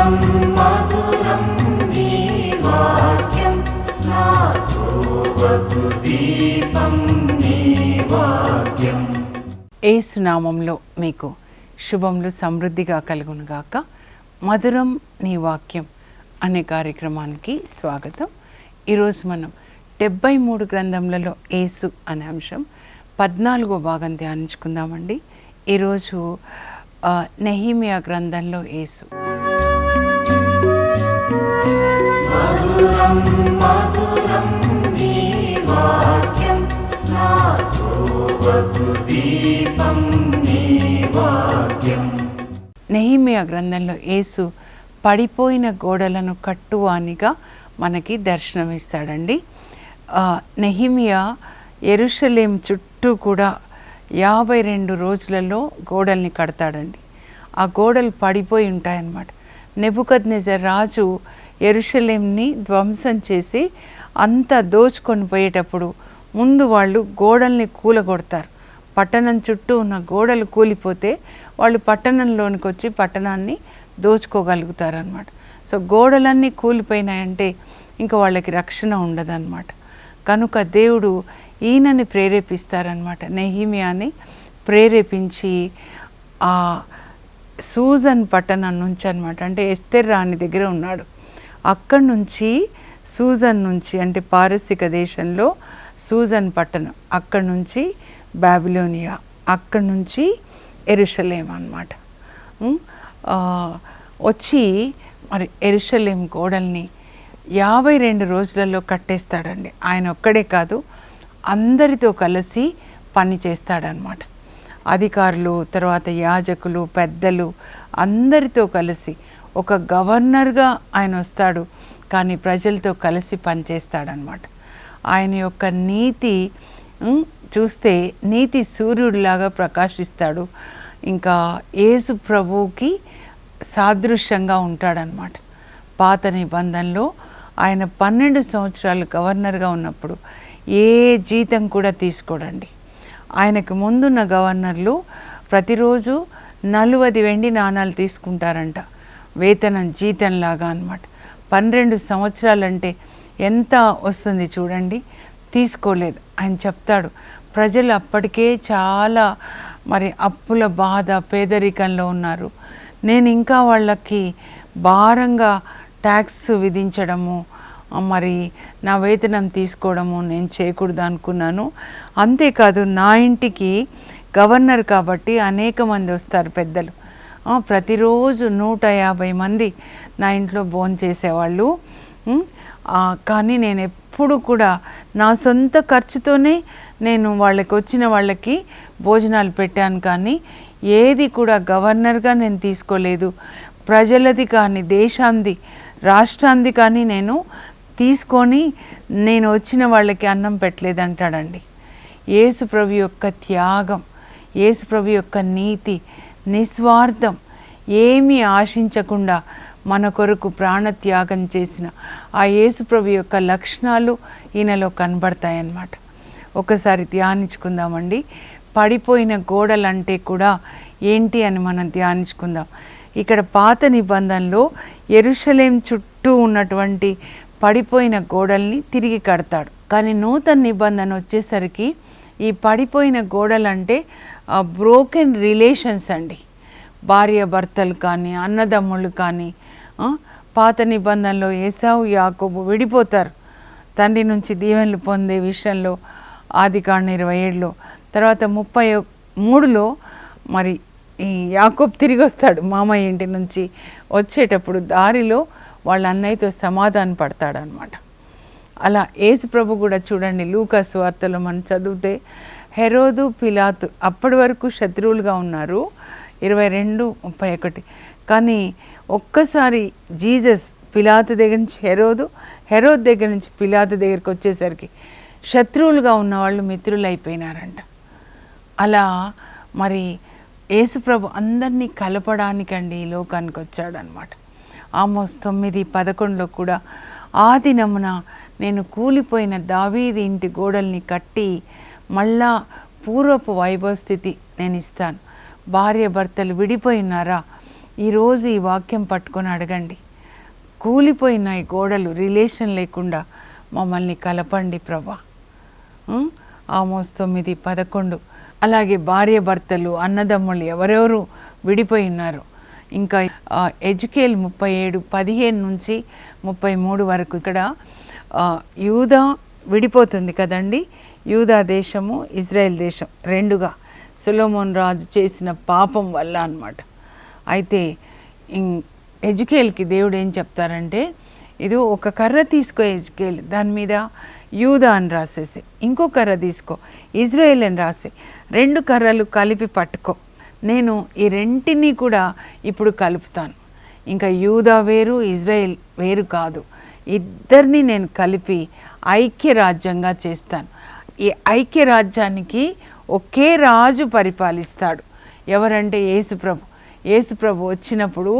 మధురం మధురం నీ వాక్యం నా త్రోవకు దీపం నీ వాక్యం. యేసు నామంలో మీకు శుభములు సమృద్ధిగా కలుగునుగాక. మధురం నీ వాక్యం అనే కార్యక్రమానికి స్వాగతం. ఈరోజు మనం 73 గ్రంథములలో యేసు అనే అంశం 14వ భాగం ధ్యానించుకుందామండి. ఈరోజు నెహెమియా గ్రంథంలో యేసు. మధురం మధురం నీ వాక్యం నా త్రోవకు దీపం నీ వాక్యం. నెహెమియా గ్రంథంలో యేసు పడిపోయిన గోడలను కట్టువానిగా మనకి దర్శనమిస్తాడండి. నెహెమియా యెరూషలేము చుట్టూ కూడా 52 రోజులలో గోడల్ని కడతాడండి. ఆ గోడలు పడిపోయి ఉంటాయన్నమాట. నెబుకద్నెజర్ రాజు యెరూషలేంని ధ్వంసం చేసి అంతా దోచుకొని పోయేటప్పుడు ముందు వాళ్ళు గోడల్ని కూలగొడతారు. పట్టణం చుట్టూ ఉన్న గోడలు కూలిపోతే వాళ్ళు పట్టణంలోనికి వచ్చి పట్టణాన్ని దోచుకోగలుగుతారనమాట. సో గోడలన్నీ కూలిపోయినాయంటే ఇంకా వాళ్ళకి రక్షణ ఉండదన్నమాట. కనుక దేవుడు ఈయనని ప్రేరేపిస్తారనమాట. నెహెమియాని ప్రేరేపించి ఆ సూజన్ పట్టణం నుంచి అనమాట, అంటే ఎస్తెర్ రాణి దగ్గర ఉన్నాడు. అక్కడి నుంచి సూజన్ నుంచి, అంటే పారసీక దేశంలో సూజన్ పట్టణం, అక్కడి నుంచి బాబిలోనియా, అక్కడి నుంచి యెరూషలేం అన్నమాట. వచ్చి మరి యెరూషలేం గోడల్ని 52 రోజులలో కట్టేస్తాడండి. ఆయన ఒక్కడే కాదు, అందరితో కలిసి పని చేస్తాడనమాట. అధికారులు, తర్వాత యాజకులు, పెద్దలు అందరితో కలిసి ఒక గవర్నర్గా ఆయన వస్తాడు, కానీ ప్రజలతో కలిసి పనిచేస్తాడనమాట. ఆయన యొక్క నీతి చూస్తే నీతి సూర్యుడిలాగా ప్రకాశిస్తాడు. ఇంకా యేసు ప్రభువుకి సాదృశ్యంగా ఉంటాడనమాట. పాత నిబంధనలో ఆయన 12 సంవత్సరాలు గవర్నర్గా ఉన్నప్పుడు ఏ జీతం కూడా తీసుకోడండి. ఆయనకు ముందున్న గవర్నర్లు ప్రతిరోజు 40 వెండి నాణాలు తీసుకుంటారంట, వేతనం జీతంలాగా అన్నమాట. 12 సంవత్సరాలంటే ఎంత వస్తుంది చూడండి. తీసుకోలేదు. ఆయన చెప్తాడు, ప్రజలు అప్పటికే చాలా మరి అప్పుల బాధ, పేదరికంలో ఉన్నారు. నేను ఇంకా వాళ్ళకి భారంగా ట్యాక్స్ విధించడము, మరి నా వేతనం తీసుకోవడము నేను చేయకూడదు అనుకున్నాను. అంతేకాదు, నా ఇంటికి గవర్నర్ కాబట్టి అనేక మంది వస్తారు పెద్దలు. ప్రతిరోజు 150 మంది నా ఇంట్లో భోజనం చేసేవాళ్ళు. కానీ నేను ఎప్పుడు కూడా నా సొంత ఖర్చుతోనే నేను వాళ్ళకి వచ్చిన వాళ్ళకి భోజనాలు పెట్టాను, కానీ ఏది కూడా గవర్నర్గా నేను తీసుకోలేదు. ప్రజలది కానీ, దేశాంది, రాష్ట్రాంది కానీ నేను తీసుకొని నేను వచ్చిన వాళ్ళకి అన్నం పెట్టలేదంటాడండి. యేసు ప్రభు యొక్క త్యాగం, యేసు ప్రభు యొక్క నీతి, నిస్వార్థం, ఏమీ ఆశించకుండా మన కొరకు ప్రాణత్యాగం చేసిన ఆ యేసు ప్రభు యొక్క లక్షణాలు ఈయనలో కనబడతాయన్నమాట. ఒకసారి ధ్యానించుకుందామండి. పడిపోయిన గోడలంటే కూడా ఏంటి అని మనం ధ్యానించుకుందాం. ఇక్కడ పాత నిబంధనలో యెరూషలేం చుట్టూ ఉన్నటువంటి పడిపోయిన గోడల్ని తిరిగి కడతాడు. కానీ నూతన నిబంధన వచ్చేసరికి ఈ పడిపోయిన గోడలంటే బ్రోకెన్ రిలేషన్స్ అండి. భార్య భర్తలు కానీ, అన్నదమ్ముళ్ళు కానీ. పాత నిబంధనలో ఏసావు యాకోబు విడిపోతారు తండ్రి నుంచి దీవెనలు పొందే విషయంలో, ఆదికాండం 27లో. తర్వాత 33లో మరి ఈ యాకోబు తిరిగి వస్తాడు మామయ్య ఇంటి నుంచి. వచ్చేటప్పుడు దారిలో వాళ్ళ అన్నయ్యతో సమాధాన పడతాడనమాట. అలా యేసు ప్రభు కూడా చూడండి, లూకా సువార్తలో మనం చదివితే హెరోదు, పిలాతు అప్పటి వరకు శత్రువులుగా ఉన్నారు, 22:31. కానీ ఒక్కసారి జీసస్ పిలాతు దగ్గర నుంచి హెరోదు దగ్గర నుంచి పిలాతు దగ్గరికి వచ్చేసరికి శత్రువులుగా ఉన్నవాళ్ళు మిత్రులు అయిపోయినారంట. అలా మరి యేసుప్రభు అందరినీ కలపడానికండి ఈ లోకానికి వచ్చాడనమాట. ఆమోస్ 9:11లో కూడా ఆ దినమున నేను కూలిపోయిన దావీదు ఇంటి గోడల్ని కట్టి మళ్ళా పూర్వపు వైభవ స్థితి నేను ఇస్తాను. భార్య భర్తలు విడిపోయినారా, ఈరోజు ఈ వాక్యం పట్టుకొని అడగండి. కూలిపోయిన ఈ గోడలు రిలేషన్ లేకుండా మమ్మల్ని కలపండి ప్రభా. ఆమోస్ 9:11. అలాగే భార్య భర్తలు, అన్నదమ్ములు ఎవరెవరు విడిపోయి ఉన్నారు. ఇంకా ఎజెకియెల్ 37:15-33 వరకు ఇక్కడ యూదా విడిపోతుంది కదండి. యూదా దేశము, ఇజ్రాయెల్ దేశం రెండుగా సొలొమోన్ రాజు చేసిన పాపం వల్ల అన్నమాట. అయితే ఎజెకియెల్కి దేవుడు ఏం చెప్తారంటే, ఇది ఒక కర్ర తీసుకో ఎజెకియెల్, దాని మీద యూదా అని రాసేసి, ఇంకో కర్ర తీసుకో ఇజ్రాయెల్ అని రాసి, 2 కర్రలు కలిపి పట్టుకో, నేను ఈ రెంటిని కూడా ఇప్పుడు కలుపుతాను. ఇంకా యూదా వేరు, ఇజ్రాయెల్ వేరు కాదు, ఇద్దరిని నేను కలిపి ఐక్యరాజ్యంగా చేస్తాను. ఈ ఐక్యరాజ్యానికి ఒకే రాజు పరిపాలిస్తాడు. ఎవరంటే యేసుప్రభు. యేసుప్రభు వచ్చినప్పుడు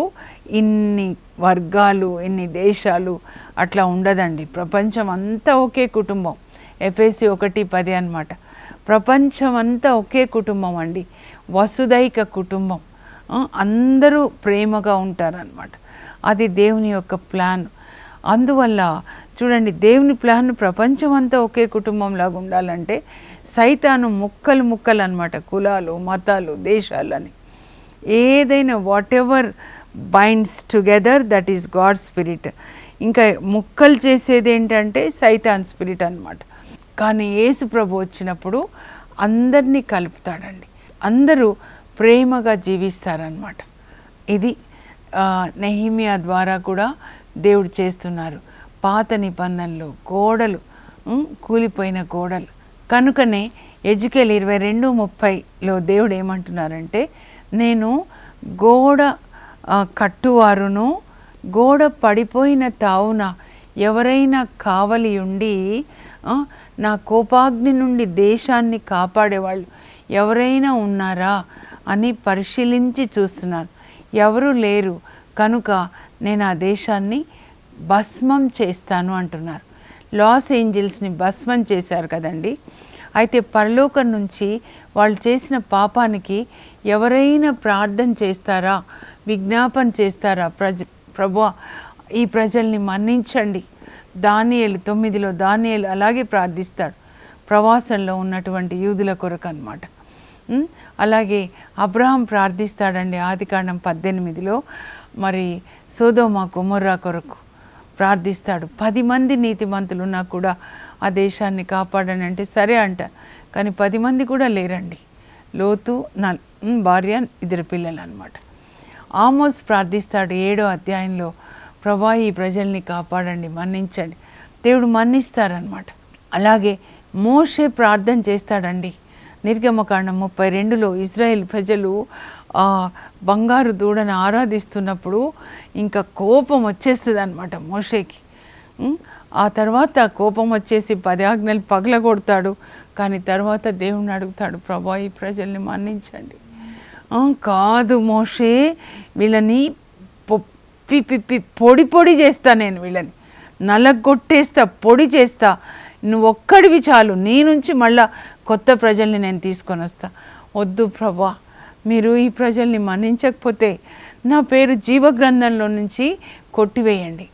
ఇన్ని వర్గాలు, ఇన్ని దేశాలు అట్లా ఉండదండి. ప్రపంచం అంతా ఒకే కుటుంబం. ఎఫెసీ 1:10 అన్నమాట. ప్రపంచం అంతా ఒకే కుటుంబం అండి, వసుదైక కుటుంబం. అందరూ ప్రేమగా ఉంటారన్నమాట. అది దేవుని యొక్క ప్లాన్. అందువల్ల చూడండి, దేవుని ప్లాన్ ప్రపంచం అంతా ఒకే కుటుంబంలాగా ఉండాలంటే సైతాను ముక్కలు ముక్కలు అన్నమాట, కులాలు, మతాలు, దేశాలని. ఏదైనా what ever binds together that is God spirit. ఇంకా ముక్కలు చేసేది ఏంటంటే సైతాన్ స్పిరిట్ అన్నమాట. కానీ యేసు ప్రభు వచ్చినప్పుడు అందరినీ కలుపుతాడండి, అందరూ ప్రేమగా జీవిస్తారన్నమాట. ఇది నెహెమ్యా ద్వారా కూడా దేవుడు చేస్తున్నారు. పాత నిబంధనలు, గోడలు, కూలిపోయిన గోడలు. కనుకనే ఎజెకియెల్ 22:30లో దేవుడు ఏమంటున్నారంటే, నేను గోడ కట్టువారును గోడ పడిపోయిన తావున ఎవరైనా కావలి ఉండి నా కోపాగ్ని నుండి దేశాన్ని కాపాడేవాళ్ళు ఎవరైనా ఉన్నారా అని పరిశీలించి చూస్తున్నాను. ఎవరు లేరు, కనుక నేను ఆ దేశాన్ని భస్మం చేస్తాను అంటున్నారు. లాస్ ఏంజల్స్ని భస్మం చేశారు కదండి. అయితే పరలోకం నుంచి వాళ్ళు చేసిన పాపానికి ఎవరైనా ప్రార్థన చేస్తారా, విజ్ఞాపన చేస్తారా, ప్రభువా ఈ ప్రజల్ని మన్నించండి. దానియేలు 9లో దానియేలు అలాగే ప్రార్థిస్తాడు, ప్రవాసంలో ఉన్నటువంటి యూదుల కొరకు అన్నమాట. అలాగే అబ్రహాం ప్రార్థిస్తాడండి ఆదికాండం 18లో, మరి సొదొమ గొమొర్రా కొరకు ప్రార్థిస్తాడు. 10 మంది నీతిమంతులు ఉన్నా కూడా ఆ దేశాన్ని కాపాడని అంటే సరే అంటారు, కానీ 10 మంది కూడా లేరండి. లోతు, భార్య, 2 పిల్లలు అన్నమాట. ఆమోస్ ప్రార్థిస్తాడు 7వ అధ్యాయంలో, ప్రభా ఈ ప్రజల్ని కాపాడండి, మన్నించండి. దేవుడు మన్నిస్తారనమాట. అలాగే మోషే ప్రార్థన చేస్తాడండి. నిర్గమకాండం 32లో ఇజ్రాయెల్ ప్రజలు బంగారు దూడను ఆరాధిస్తున్నప్పుడు ఇంకా కోపం వచ్చేస్తుంది అనమాట మోషేకి. ఆ తర్వాత కోపం వచ్చేసి 10 ఆజ్ఞలు పగలగొడతాడు. కానీ తర్వాత దేవుణ్ణి అడుగుతాడు, ప్రభా ఈ ప్రజల్ని మన్నించండి. కాదు మోషే, వీళ్ళని పిప్పి పొడి పొడి చేస్తా, నేను వీళ్ళని నలగొట్టేస్తా, పొడి చేస్తా, నువ్వు ఒక్కడివి చాలు, నీ నుంచి మళ్ళా కొత్త ప్రజల్ని నేను తీసుకొని వస్తా. వద్దు ప్రభా, మీరు ఈ ప్రజల్ని మన్నించకపోతే నా పేరు జీవగ్రంథంలో నుంచి కొట్టివేయండి.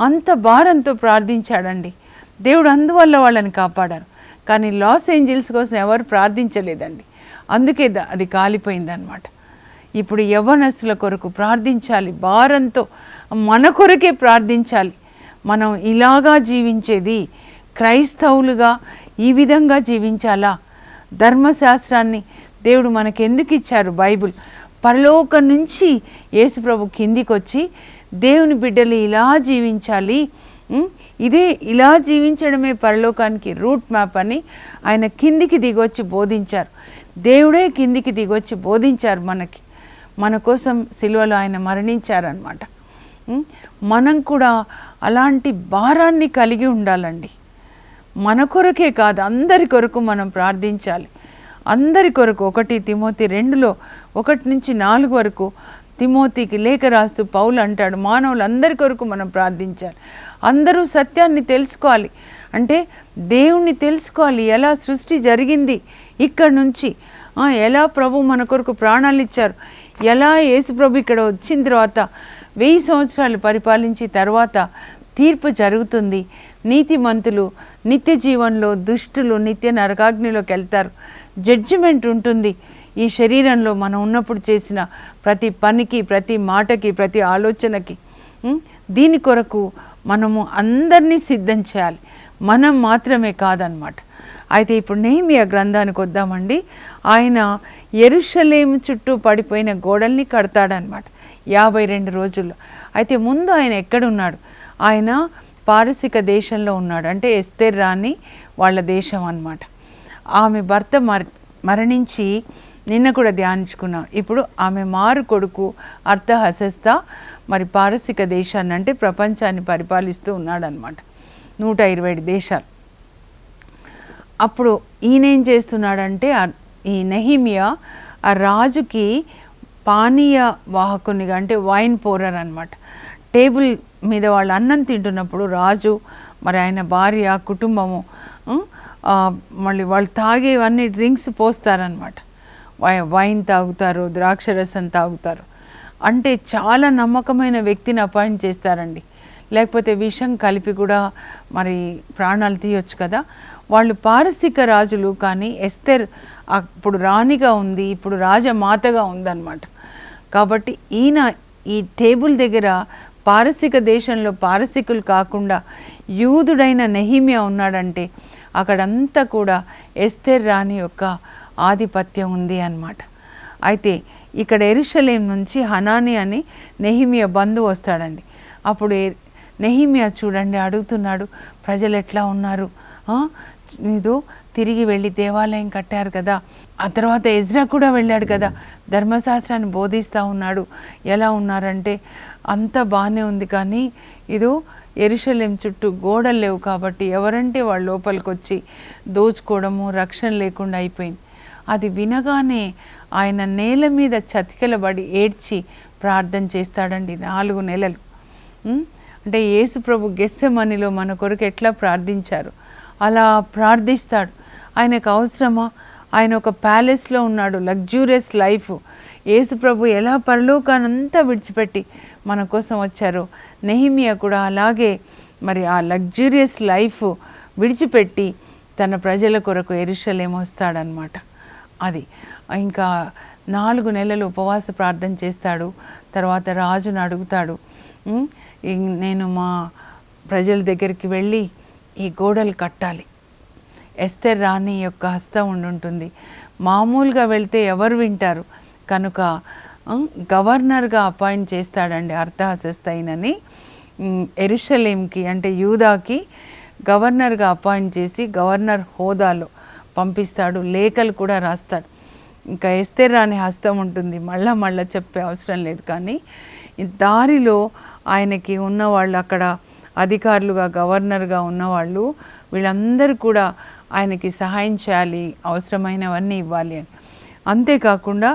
అంత భారంతో ప్రార్థించాడండి దేవుడు. అందువల్ల వాళ్ళని కాపాడారు. కానీ లాస్ ఏంజల్స్ కోసం ఎవరు ప్రార్థించలేదండి, అందుకే అది కాలిపోయిందనమాట. ఇప్పుడు యవ్వనస్తుల కొరకు ప్రార్థించాలి, భారంతో మన కొరకే ప్రార్థించాలి. మనం ఇలాగా జీవించేది క్రైస్తవులుగా ఈ విధంగా జీవించాలా? ధర్మశాస్త్రాన్ని దేవుడు మనకెందుకు ఇచ్చారు? బైబుల్ పరలోకం నుంచి యేసుప్రభు కిందికి వచ్చి దేవుని బిడ్డలు ఇలా జీవించాలి, ఇలా జీవించడమే పరలోకానికి రూట్ మ్యాప్ అని ఆయన కిందికి దిగొచ్చి బోధించారు. దేవుడే కిందికి దిగొచ్చి బోధించారు మనకి. మన కోసం సిలువలో ఆయన మరణించారనమాట. మనం కూడా అలాంటి భారాన్ని కలిగి ఉండాలండి. మన కొరకే కాదు, అందరి కొరకు మనం ప్రార్థించాలి. అందరి కొరకు. 1 తిమోతి 2లో 1-4 వరకు తిమోతికి లేఖ రాస్తూ పౌలు అంటాడు, మానవులందరి కొరకు మనం ప్రార్థించాలి. అందరూ సత్యాన్ని తెలుసుకోవాలి, అంటే దేవుణ్ణి తెలుసుకోవాలి. ఎలా సృష్టి జరిగింది, ఇక్కడ నుంచి ఎలా ప్రభు మన కొరకు ప్రాణాలు ఇచ్చారు, ఎలా యేసు ప్రభు ఇక్కడ వచ్చిన తర్వాత 1000 సంవత్సరాలు పరిపాలించి తర్వాత తీర్పు జరుగుతుంది. నీతిమంతులు నిత్య జీవనంలో, దుష్టులు నిత్య నరకాగ్నిలోకి వెళ్తారు. జడ్జిమెంట్ ఉంటుంది. ఈ శరీరంలో మనం ఉన్నప్పుడు చేసిన ప్రతి పనికి, ప్రతి మాటకి, ప్రతి ఆలోచనకి. దీని కొరకు మనము అందరినీ సిద్ధం చేయాలి, మనం మాత్రమే కాదనమాట. అయితే ఇప్పుడు నెహెమ్యా గ్రంథానికి వద్దామండి. ఆయన యెరూషలేము చుట్టూ పడిపోయిన గోడల్ని కడతాడనమాట 52 రోజుల్లో. అయితే ముందు ఆయన ఎక్కడున్నాడు? ఆయన పారసిక దేశంలో ఉన్నాడు. అంటే ఎస్తేర్ రాణి వాళ్ళ దేశం అన్నమాట. ఆమె భర్త మరణించి నిన్న కూడా ధ్యానించుకున్నాం. ఇప్పుడు ఆమె మారు కొడుకు అర్తహషస్త మరి పారసిక దేశాన్ని అంటే ప్రపంచాన్ని పరిపాలిస్తూ ఉన్నాడనమాట, 120 దేశాలు. అప్పుడు ఈయనేం చేస్తున్నాడంటే ఈ నెహెమ్యా ఆ రాజుకి పానీయ వాహకునిగా అంటే వైన్ పోరర్ అనమాట. టేబుల్ మీద వాళ్ళు అన్నం తింటున్నప్పుడు రాజు మరి ఆయన భార్య కుటుంబము మళ్ళీ వాళ్ళు తాగేవన్నీ డ్రింక్స్ పోస్తారనమాట. వైన్ తాగుతారు, ద్రాక్షరసం తాగుతారు. అంటే చాలా నమ్మకమైన వ్యక్తిని అపాయింట్ చేస్తారండి. లేకపోతే విషం కలిపి కూడా మరి ప్రాణాలు తీయొచ్చు కదా. వాళ్ళు పారసిక రాజులు, కానీ ఎస్తేర్ అప్పుడు రాణిగా ఉంది, ఇప్పుడు రాజమాతగా ఉందన్నమాట. కాబట్టి ఈయన ఈ టేబుల్ దగ్గర పారసిక దేశంలో పారసికులు కాకుండా యూదుడైన నెహెమ్యా ఉన్నాడంటే అక్కడంతా కూడా ఎస్తేర్ రాణి యొక్క ఆధిపత్యం ఉంది అన్నమాట. అయితే ఇక్కడ యెరూషలేం నుంచి హనాని అని నెహెమ్యా బంధువు వస్తాడండి. అప్పుడు నెహెమ్యా చూడండి అడుగుతున్నాడు, ప్రజలు ఎట్లా ఉన్నారు, ఇదో తిరిగి వెళ్ళి దేవాలయం కట్టారు కదా, ఆ తర్వాత ఎజ్రా కూడా వెళ్ళాడు కదా, ధర్మశాస్త్రాన్ని బోధిస్తూ ఉన్నాడు, ఎలా ఉన్నారంటే అంతా బాగానే ఉంది, కానీ ఇదో యెరూషలేం చుట్టూ గోడలు లేవు కాబట్టి ఎవరంటే వాళ్ళు లోపలికి వచ్చి దోచుకోవడము, రక్షణ లేకుండా అయిపోయింది. అది వినగానే ఆయన నేల మీద చతికిలబడి ఏడ్చి ప్రార్థన చేస్తాడండి 4 నెలలు. అంటే యేసు ప్రభు గెత్సెమనీలో మన కొరకు ఎట్లా ప్రార్థించారు అలా ప్రార్థిస్తాడు. ఆయనకు అవసరమా? ఆయన ఒక ప్యాలెస్లో ఉన్నాడు, లగ్జూరియస్ లైఫ్. యేసు ప్రభు ఎలా పరలోకానంతా విడిచిపెట్టి మన కోసం వచ్చారో నెహెమ్యా కూడా అలాగే మరి ఆ లగ్జూరియస్ లైఫ్ విడిచిపెట్టి తన ప్రజల కొరకు యెరూషలేం వస్తాడనమాట. అది ఇంకా 4 నెలలు ఉపవాస ప్రార్థన చేస్తాడు. తర్వాత రాజును అడుగుతాడు, నేను మా ప్రజల దగ్గరికి వెళ్ళి ఈ గోడలు కట్టాలి. ఎస్తేర్ రాణి యొక్క హస్తం ఉండుంటుంది. మామూలుగా వెళ్తే ఎవరు వింటారు కనుక గవర్నర్గా అపాయింట్ చేస్తాడండి అర్తహషస్తయినని. యెరూషలేంకి అంటే యూదాకి గవర్నర్గా అపాయింట్ చేసి గవర్నర్ హోదాలో పంపిస్తాడు. లేఖలు కూడా రాస్తాడు. ఇంకా ఎస్తేర్ రాణి హస్తం ఉంటుంది, మళ్ళా చెప్పే అవసరం లేదు. కానీ దారిలో ఆయనకి ఉన్నవాళ్ళు అక్కడ అధికారులుగా గవర్నర్గా ఉన్నవాళ్ళు వీళ్ళందరూ కూడా ఆయనకి సహాయం చేయాలి, అవసరమైనవన్నీ ఇవ్వాలి అని. అంతేకాకుండా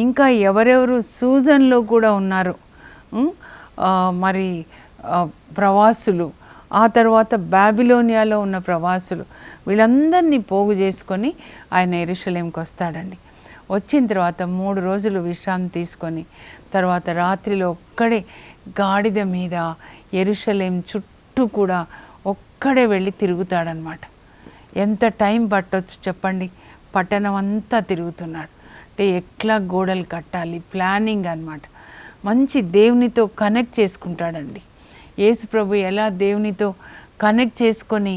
ఇంకా ఎవరెవరు సూజన్లో కూడా ఉన్నారు మరి ప్రవాసులు, ఆ తర్వాత బాబిలోనియాలో ఉన్న ప్రవాసులు, వీళ్ళందరినీ పోగు చేసుకొని ఆయన యెరూషలేంకి వస్తాడండి. వచ్చిన తర్వాత 3 రోజులు విశ్రాంతి తీసుకొని తర్వాత రాత్రిలో ఒక్కడే గాడిద మీద యెరూషలేం చుట్టూ కూడా ఒక్కడే వెళ్ళి తిరుగుతాడనమాట. ఎంత టైం పట్టొచ్చు చెప్పండి, పట్టణం అంతా తిరుగుతున్నాడు. అంటే ఎట్లా గోడలు కట్టాలి ప్లానింగ్ అన్నమాట. మంచి దేవునితో కనెక్ట్ చేసుకుంటాడండి. యేసు ప్రభు ఎలా దేవునితో కనెక్ట్ చేసుకొని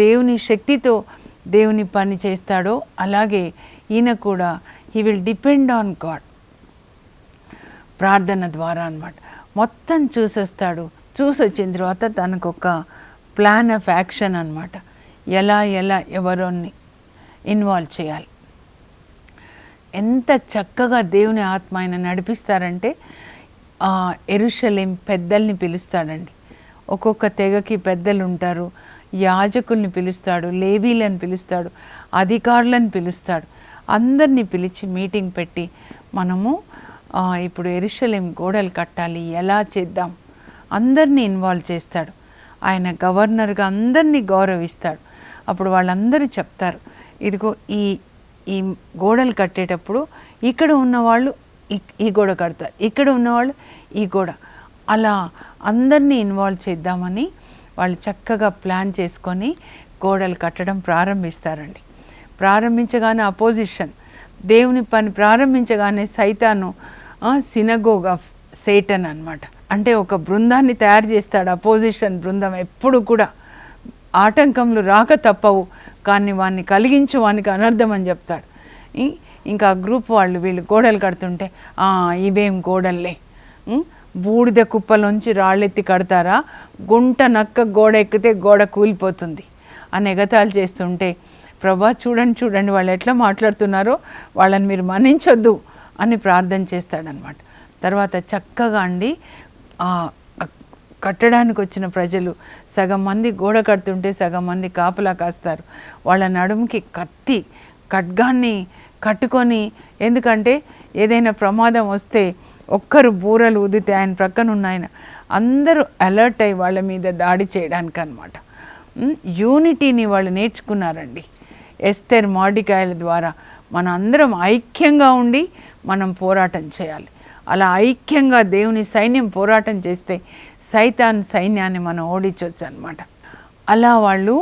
దేవుని శక్తితో దేవుని పని చేస్తాడో అలాగే ఈయన కూడా he will depend on God ప్రార్థన ద్వారా అన్నమాట. మొత్తం చూసొస్తాడు. చూసొచ్చిన తర్వాత తనకు ఒక ప్లాన్ ఆఫ్ యాక్షన్ అన్నమాట. ఎలా ఎవరోని ఇన్వాల్వ్ చేయాలి. ఎంత చక్కగా దేవుని ఆత్మ ఆయన నడిపిస్తారంటే యెరూషలేం పెద్దల్ని పిలుస్తాడండి. ఒక్కొక్క తెగకి పెద్దలు ఉంటారు, యాజకుల్ని పిలుస్తాడు, లేవీలను పిలుస్తాడు, అధికారులను పిలుస్తాడు. అందరినీ పిలిచి మీటింగ్ పెట్టి మనము ఇప్పుడు యెరూషలేం గోడలు కట్టాలి, ఎలా చేద్దాం, అందరినీ ఇన్వాల్వ్ చేస్తాడు. ఆయన గవర్నర్గా అందరినీ గౌరవిస్తాడు. అప్పుడు వాళ్ళందరూ చెప్తారు, ఇదిగో ఈ ఈ గోడలు కట్టేటప్పుడు ఇక్కడ ఉన్నవాళ్ళు ఈ గోడ కడతారు, ఇక్కడ ఉన్నవాళ్ళు ఈ గోడ, అలా అందరినీ ఇన్వాల్వ్ చేద్దామని వాళ్ళు చక్కగా ప్లాన్ చేసుకొని గోడలు కట్టడం ప్రారంభిస్తారండి. ప్రారంభించగానే అపోజిషన్, దేవుని పని ప్రారంభించగానే సైతాను సినగోగ్ ఆఫ్ సేటన్ అన్నమాట. అంటే ఒక బృందాన్ని తయారు చేస్తాడు, అపోజిషన్ బృందం. ఎప్పుడు కూడా ఆటంకములు రాక తప్పవు, కానీ వాడిని కలిగించు, వానికి అనర్థం అని చెప్తాడు. ఇంకా గ్రూప్ వాళ్ళు వీళ్ళు గోడలు కడుతుంటే ఇవేం గోడల్లే, బూడిద కుప్పలోంచి రాళ్ళెత్తి కడతారా, గుంట నక్క గోడ ఎక్కితే గోడ కూలిపోతుంది అని ఎగతాళి చేస్తుంటే, ప్రభా చూడండి వాళ్ళు ఎట్లా మాట్లాడుతున్నారో వాళ్ళని మీరు మన్నించొద్దు అని ప్రార్థన చేస్తాడనమాట. తర్వాత చక్కగా అండి కట్టడానికి వచ్చిన ప్రజలు సగం మంది గోడ కడుతుంటే సగం మంది కాపలా కాస్తారు. వాళ్ళ నడుముకి ఖడ్గాన్ని కట్టుకొని, ఎందుకంటే ఏదైనా ప్రమాదం వస్తే ఒక్కరు బూరలు ఊదితే ఆయన ప్రక్కన ఉన్న ఆయన అందరూ అలర్ట్ అయ్యి వాళ్ళ మీద దాడి చేయడానికి అనమాట. యూనిటీని వాళ్ళు నేర్చుకున్నారండి. ఎస్తేర్ మార్డికాయల ద్వారా మన అందరం ఐక్యంగా ఉండి మనం పోరాటం చేయాలి. అలా ఐక్యంగా దేవుని సైన్యం పోరాటం చేస్తే సైతాన్ సైన్యాన్ని మనం ఓడించవచ్చు అనమాట. అలా వాళ్ళు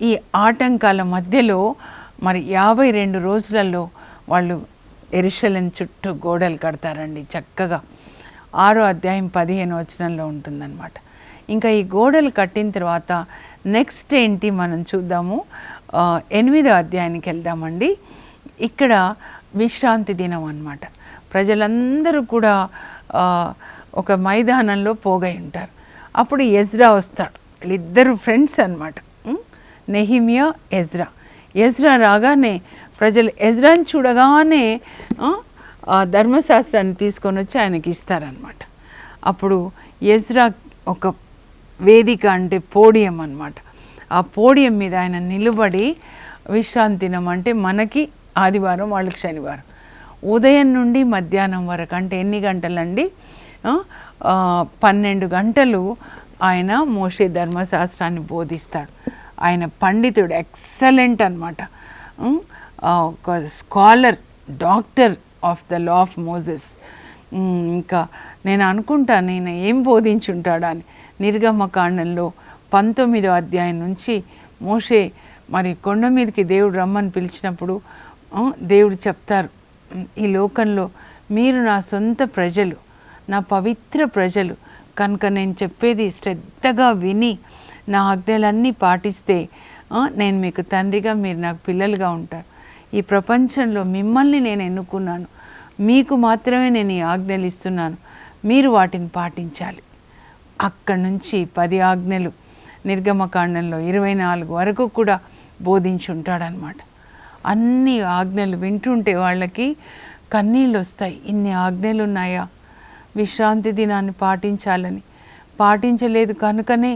ఈ ఆటంకాల మధ్యలో మరి 52 రోజులలో వాళ్ళు యెరూషలేము చుట్టూ గోడలు కడతారండి చక్కగా. 6వ అధ్యాయం 15వ వచనంలో ఉంటుందన్నమాట. ఇంకా ఈ గోడలు కట్టిన తర్వాత నెక్స్ట్ ఏంటి మనం చూద్దాము. 8వ అధ్యాయానికి వెళ్దామండి. ఇక్కడ విశ్రాంతి దినం అన్నమాట. ప్రజలందరూ కూడా ఒక మైదానంలో పోగై ఉంటారు. అప్పుడు ఎజ్రా వస్తాడు. వీళ్ళిద్దరు ఫ్రెండ్స్ అన్నమాట, నెహిమియా ఎజ్రా. ఎజ్రా రాగానే ప్రజలు ఎజ్రాని చూడగానే ధర్మశాస్త్రాన్ని తీసుకొని వచ్చి ఆయనకి ఇస్తారనమాట. అప్పుడు ఎజ్రా ఒక వేదిక, అంటే పోడియం అన్నమాట. ఆ పోడియం మీద ఆయన నిలబడి విశ్రాంతి దినం, అంటే మనకి ఆదివారం వాళ్ళకి శనివారం, ఉదయం నుండి మధ్యాహ్నం వరకు, అంటే ఎన్ని గంటలండి, 12 గంటలు ఆయన మోషే ధర్మశాస్త్రాన్ని బోధిస్తాడు. ఆయన పండితుడు, ఎక్సలెంట్ అన్నమాట. ఒక scholar, doctor of the law of Moses. ఇంకా నేను అనుకుంటాను నేను ఏం బోధించుంటాడా అని. నిర్గమకాండంలో 19వ అధ్యాయం నుంచి మోషే మరి కొండ మీదకి దేవుడు రమ్మని పిలిచినప్పుడు దేవుడు చెప్తారు, ఈ లోకంలో మీరు నా సొంత ప్రజలు, నా పవిత్ర ప్రజలు కనుక నేను చెప్పేది శ్రద్ధగా విని నా ఆజ్ఞలన్నీ పాటిస్తే నేను మీకు తండ్రిగా, మీరు నాకు పిల్లలుగా ఉంటారు. ఈ ప్రపంచంలో మిమ్మల్ని నేను ఎన్నుకున్నాను, మీకు మాత్రమే నేను ఈ ఆజ్ఞలు ఇస్తున్నాను, మీరు వాటిని పాటించాలి. అక్కడి నుంచి 10 ఆజ్ఞలు నిర్గమకాండంలో 24 వరకు కూడా బోధించి ఉంటాడనమాట. అన్ని ఆజ్ఞలు వింటుంటే వాళ్ళకి కన్నీళ్ళు వస్తాయి. ఇన్ని ఆజ్ఞలు ఉన్నాయా, విశ్రాంతి దినాన్ని పాటించాలని. పాటించలేదు కనుకనే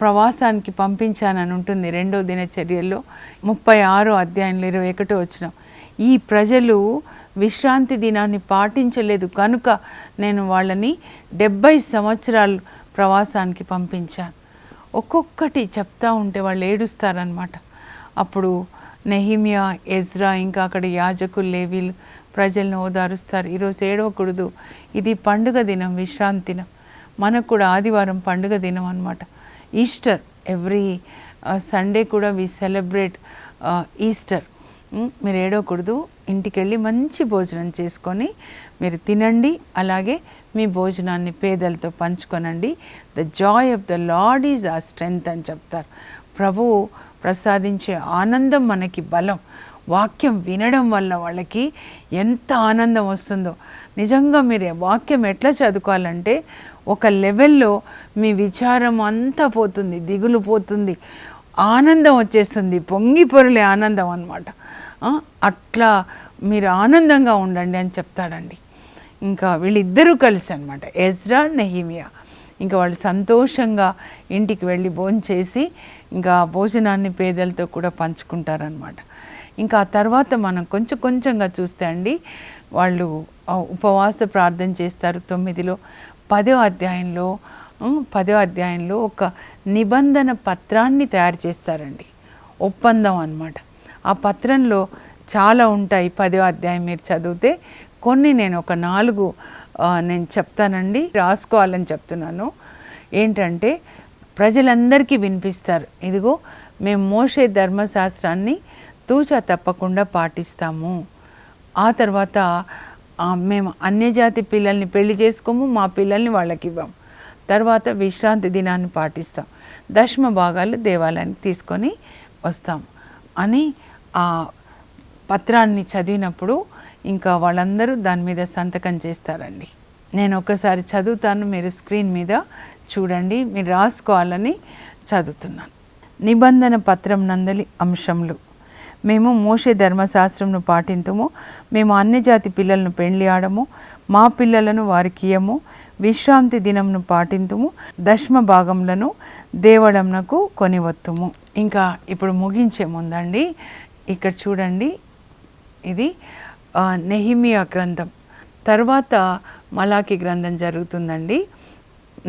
ప్రవాసానికి పంపించానని ఉంటుంది 2వ దినచర్యల్లో 36వ అధ్యాయంలో 21వ వచనం. ఈ ప్రజలు విశ్రాంతి దినాన్ని పాటించలేదు కనుక నేను వాళ్ళని 70 సంవత్సరాలు ప్రవాసానికి పంపించాను. ఒక్కొక్కటి చెప్తా ఉంటే వాళ్ళు ఏడుస్తారనమాట. అప్పుడు నెహిమియా, ఎజ్రా, ఇంకా అక్కడ యాజకులు, లేవీలు ప్రజలను ఓదారుస్తారు. ఈరోజు ఏడవకూడదు, ఇది పండుగ దినం, విశ్రాంతి దినం. మనకు కూడా ఆదివారం పండుగ దినం అన్నమాట. ఈస్టర్, ఎవ్రీ సండే కూడా వి సెలబ్రేట్ ఈస్టర్. మీరు ఏడవకూడదు, ఇంటికి వెళ్ళి మంచి భోజనం చేసుకొని మీరు తినండి. అలాగే మీ భోజనాన్ని పేదలతో పంచుకొనండి. The joy of the lord is a strength అని చెప్తారు. ప్రభువు ప్రసాదించే ఆనందం మనకి బలం. వాక్యం వినడం వల్ల వాళ్ళకి ఎంత ఆనందం వస్తుందో. నిజంగా మీరు వాక్యం ఎట్లా చదువుకోవాలంటే ఒక లెవెల్లో మీ విచారం అంతా పోతుంది, దిగులు పోతుంది, ఆనందం వచ్చేస్తుంది, పొంగి పొరలే ఆనందం అన్నమాట. అట్లా మీరు ఆనందంగా ఉండండి అని చెప్తాడండి. ఇంకా వీళ్ళిద్దరూ కలిసి అన్నమాట, ఎజ్రా, నెహిమియా. ఇంకా వాళ్ళు సంతోషంగా ఇంటికి వెళ్ళి భోంచేసి ఇంకా భోజనాన్ని పేదలతో కూడా పంచుకుంటారనమాట. ఇంకా ఆ తర్వాత మనం కొంచెంగా చూస్తే అండి, వాళ్ళు ఉపవాస ప్రార్థన చేస్తారు. 9లో 10వ అధ్యాయంలో ఒక నిబంధన పత్రాన్ని తయారు చేస్తారండి, ఒప్పందం అన్నమాట. ఆ పత్రంలో చాలా ఉంటాయి 10వ అధ్యాయం మీరు చదివితే. కొన్ని నేను ఒక 4 నేను చెప్తానండి, రాసుకోవాలని చెప్తున్నాను. ఏంటంటే ప్రజలందరికీ వినిపిస్తారు, ఇదిగో మేము మోషే ధర్మశాస్త్రాన్ని తూచా తప్పకుండా పాటిస్తాము. ఆ తర్వాత మేము అన్యజాతి పిల్లల్ని పెళ్లి చేసుకోము, మా పిల్లల్ని వాళ్ళకి ఇవ్వము. తర్వాత విశ్రాంతి దినాన్ని పాటిస్తాం, దశమ భాగాలు దేవాలయానికి తీసుకొని వస్తాం అని ఆ పత్రాన్ని చదివినప్పుడు ఇంకా వాళ్ళందరూ దాని మీద సంతకం చేస్తారండి. నేను ఒకసారి చదువుతాను, మీరు స్క్రీన్ మీద చూడండి, మీరు రాసుకోవాలని చదువుతున్నాను. నిబంధన పత్రం నందలి అంశములు. మేము మోషే ధర్మశాస్త్రంను పాటింతుము, మేము అన్యజాతి పిల్లలను పెండ్లి ఆడము, మా పిల్లలను వారికి ఇయ్యము, విశ్రాంతి దినంను పాటింతుము, దశమ భాగములను దేవడంనకు కొనివత్తుము. ఇంకా ఇప్పుడు ముగించే ముందండి ఇక్కడ చూడండి, ఇది నెహిమియా గ్రంథం తర్వాత మలాకి గ్రంథం జరుగుతుందండి.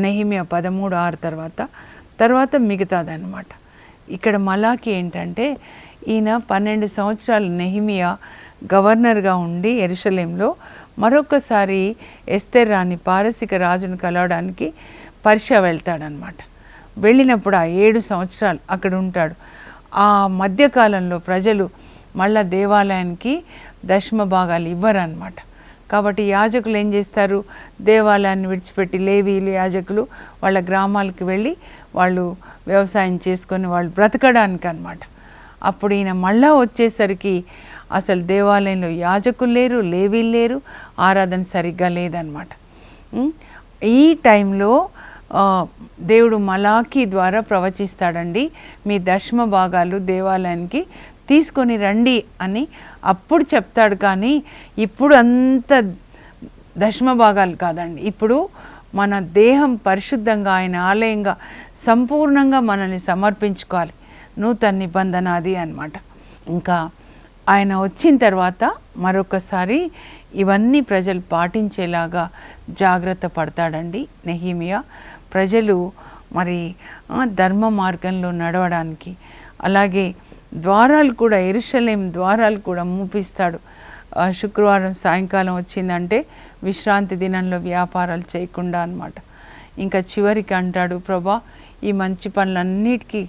నెహిమియా 13:6 తర్వాత మిగతాదన్నమాట. ఇక్కడ మలాకి ఏంటంటే ఈయన 12 సంవత్సరాలు నెహిమియా గవర్నర్గా ఉండి యెరూషలేంలో మరొకసారి ఎస్తేర్ రాణి పారసిక రాజును కలవడానికి పర్షియా వెళ్తాడనమాట. వెళ్ళినప్పుడు ఆ 7 సంవత్సరాలు అక్కడ ఉంటాడు. ఆ మధ్యకాలంలో ప్రజలు మళ్ళా దేవాలయానికి దశమ భాగాలు ఇవ్వరన్నమాట. కాబట్టి యాజకులు ఏం చేస్తారు, దేవాలయాన్ని విడిచిపెట్టి లేవీలు యాజకులు వాళ్ళ గ్రామాలకు వెళ్ళి వాళ్ళు వ్యవసాయం చేసుకొని వాళ్ళు బ్రతకడానికి అన్నమాట. అప్పుడు ఈయన మళ్ళా వచ్చేసరికి అసలు దేవాలయంలో యాజకులు లేరు, లేవీలు లేరు, ఆరాధన సరిగ్గా లేదనమాట. ఈ టైంలో దేవుడు మలాకి ద్వారా ప్రవచిస్తాడండి, మీ దశమ భాగాలు దేవాలయానికి తీసుకొని రండి అని అప్పుడు చెప్తాడు. కానీ ఇప్పుడు అంత దశమ భాగాలు కాదండి. ఇప్పుడు మన దేహం పరిశుద్ధంగా ఆయన ఆలయంగా సంపూర్ణంగా మనల్ని సమర్పించుకోవాలి. నూతన నిబంధన అది అన్నమాట. ఇంకా ఆయన వచ్చిన తర్వాత మరొకసారి ఇవన్నీ ప్రజలు పాటించేలాగా జాగ్రత్త పడతాడండి నెహిమియా. ప్రజలు మరి ధర్మ మార్గంలో నడవడానికి, అలాగే ద్వారాలు కూడా యెరూషలేం ద్వారాలు కూడా మూపిస్తాడు. శుక్రవారం సాయంకాలం వచ్చిందంటే విశ్రాంతి దినంలో వ్యాపారాలు చేయకుండా అన్నమాట. ఇంకా చివరికి అంటాడు, ప్రభా ఈ మంచి పనులన్నిటికీ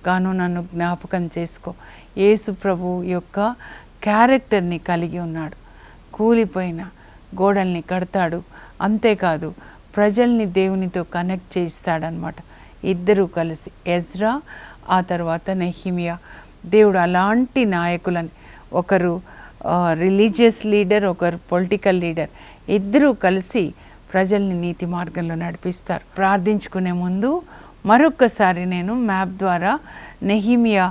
గాను నన్ను జ్ఞాపకం చేసుకో. యేసు ప్రభు యొక్క క్యారెక్టర్ని కలిగి ఉన్నాడు. కూలిపోయిన గోడల్ని కడతాడు, అంతేకాదు ప్రజల్ని దేవునితో కనెక్ట్ చేయిస్తాడనమాట. ఇద్దరూ కలిసి ఎజ్రా ఆ తర్వాత నెహిమియా. దేవుడు అలాంటి నాయకులని, ఒకరు రిలీజియస్ లీడర్, ఒకరు పొలిటికల్ లీడర్, ఇద్దరూ కలిసి ప్రజల్ని నీతి మార్గంలో నడిపిస్తారు. ప్రార్థించుకునే ముందు మరొక్కసారి నేను మ్యాప్ ద్వారా నెహిమియా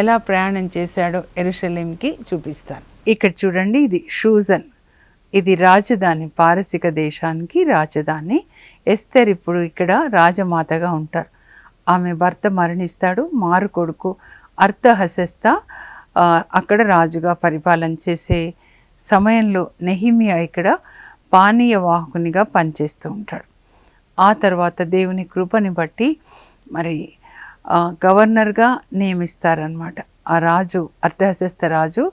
ఎలా ప్రయాణం చేశాడో యెరూషలేంకి చూపిస్తాను. ఇక్కడ చూడండి, ఇది షూజన్, ఇది రాజధాని, పారసిక దేశానికి రాజధాని. ఎస్తేర్ ఇప్పుడు ఇక్కడ రాజమాతగా ఉంటారు. ఆమె భర్త మరణిస్తాడు, మారు కొడుకు అర్తహషస్త అక్కడ రాజుగా పరిపాలన చేసే సమయంలో నెహిమియా ఇక్కడ పానీయ వాహకునిగా పనిచేస్తూ ఉంటాడు. ఆ తర్వాత దేవుని కృపని బట్టి మరి గవర్నర్గా నియమిస్తారనమాట. ఆ రాజు అర్తహషస్త రాజు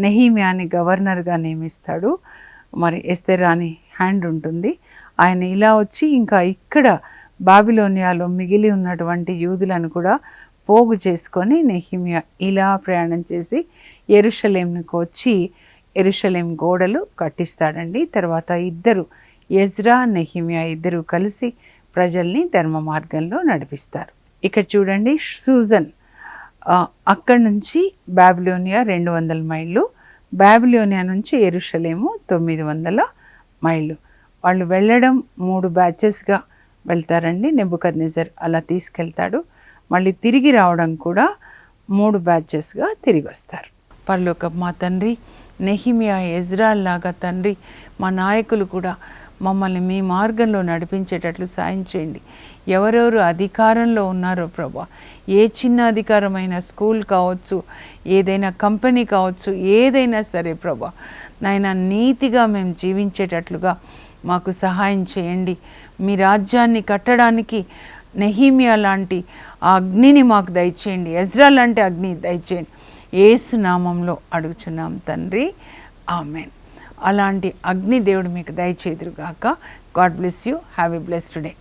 నెహిమియాని గవర్నర్గా నియమిస్తాడు. మరి ఎస్తేర్ రాణి హ్యాండ్ ఉంటుంది. ఆయన ఇలా వచ్చి ఇంకా ఇక్కడ బాబిలోనియాలో మిగిలి ఉన్నటువంటి యూదులను కూడా పోగు చేసుకొని నెహిమియా ఇలా ప్రయాణం చేసి యెరూషలేంకు వచ్చి యెరూషలేం గోడలు కట్టిస్తాడండి. తర్వాత ఇద్దరు ఎజ్రా నెహిమియా ఇద్దరు కలిసి ప్రజల్ని ధర్మ మార్గంలో నడిపిస్తారు. ఇక్కడ చూడండి, సూజన్ అక్కడి నుంచి బాబిలోనియా 200 మైళ్ళు, బాబిలోనియా నుంచి యెరూషలేము 900 మైళ్ళు. వాళ్ళు వెళ్ళడం 3 బ్యాచెస్గా వెళ్తారండి. నెబుకద్నెజర్ అలా తీసుకెళ్తాడు. మళ్ళీ తిరిగి రావడం కూడా 3 బ్యాచెస్గా తిరిగి వస్తారు. పరలోకపు మా తండ్రి, నెహిమియా ఎజ్రాల్లాగా తండ్రి మా నాయకులు కూడా మమ్మల్ని మీ మార్గంలో నడిపించేటట్లు సాయం చేయండి. ఎవరెవరు అధికారంలో ఉన్నారో ప్రభా, ఏ చిన్న అధికారమైన స్కూల్ కావచ్చు, ఏదైనా కంపెనీ కావచ్చు, ఏదైనా సరే ప్రభా నాయన నీతిగా మేము జీవించేటట్లుగా మాకు సహాయం చేయండి. మీ రాజ్యాన్ని కట్టడానికి నెహిమియా లాంటి ఆ అగ్నిని మాకు దయచేయండి, ఎజ్రా లాంటి అగ్ని దయచేయండి. యేసు నామంలో అడుగుచున్నాం తండ్రి, ఆమెన్. అలాంటి అగ్ని దేవుడు మీకు దయచేదురుగాక. God bless you. Have a blessed day.